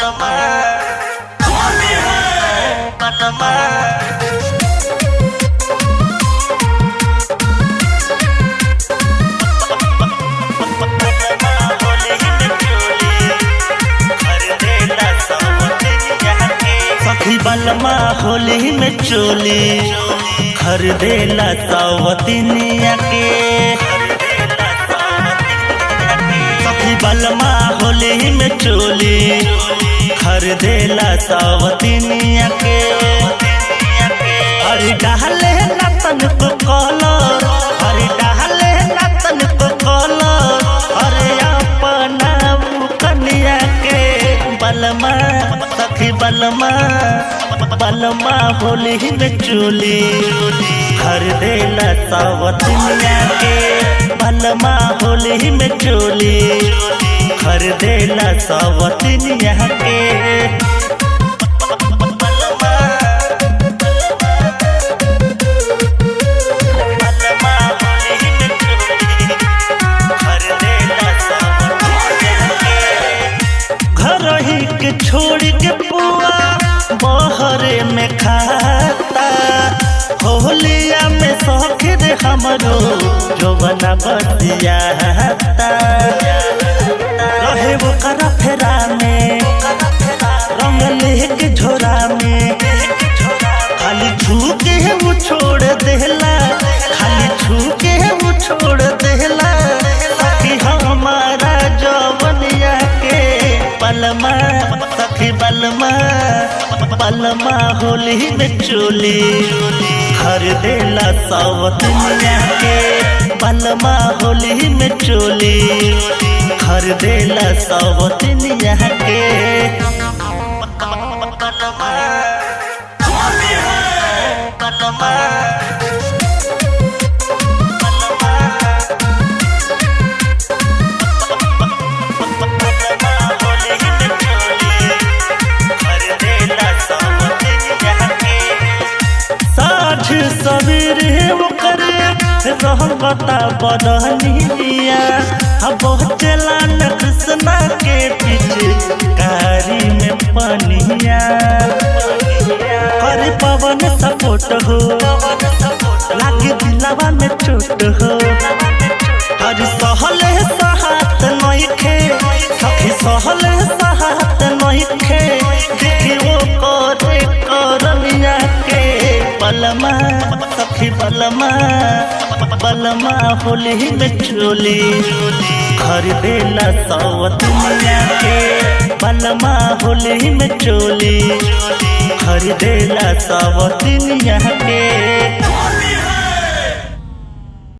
बलमा बलमा सखी बलमा होली में चोली खरीदेला सवतिनिया के। सखी बलमा होली में चोली खरीदेला सवतिनिया के। हरी डाले नतन को कलर, हरी डाले नतन को कलर, अरे अपना कनिया के। बलमा सखी बलमा बलमा होली में चोली खरीदेला सवतिनिया के। बलमा होली में चोली खरीदेला सवतिनिया के। छोड़ के पुआ बहरे में खाता, होलिया में सौखिर हमरो जो बना बतियाता। रहे वो करा फेरा में रंग लेके झोरा में, खाली छू के वो छोड़ देला, खाली छू के वो छोड़ देला। सखी हमारा जवनिया के। बलमा सखी बलमा बलमा होली में चोली खरीदेला सवतिनिया के। बलमा होली में चोली खरीदेला सवतिनिया के। बलमा बलमा सबेरे करे रहता बदनिया, चला न कृष्णा के पीछे कारी में पनिया। करे पवन सपोर्ट हो, लागे दिलवा में चोट हो। हर सहले सहात नइखे सखी, सहले सहात नइखे। देखी वो करे करमिया के। बलमा सखी बलमा बलमा होली में चोली खरीदेला सवतिनिया के। बलमा होली में चोली खरीदेला सवतिनिया के।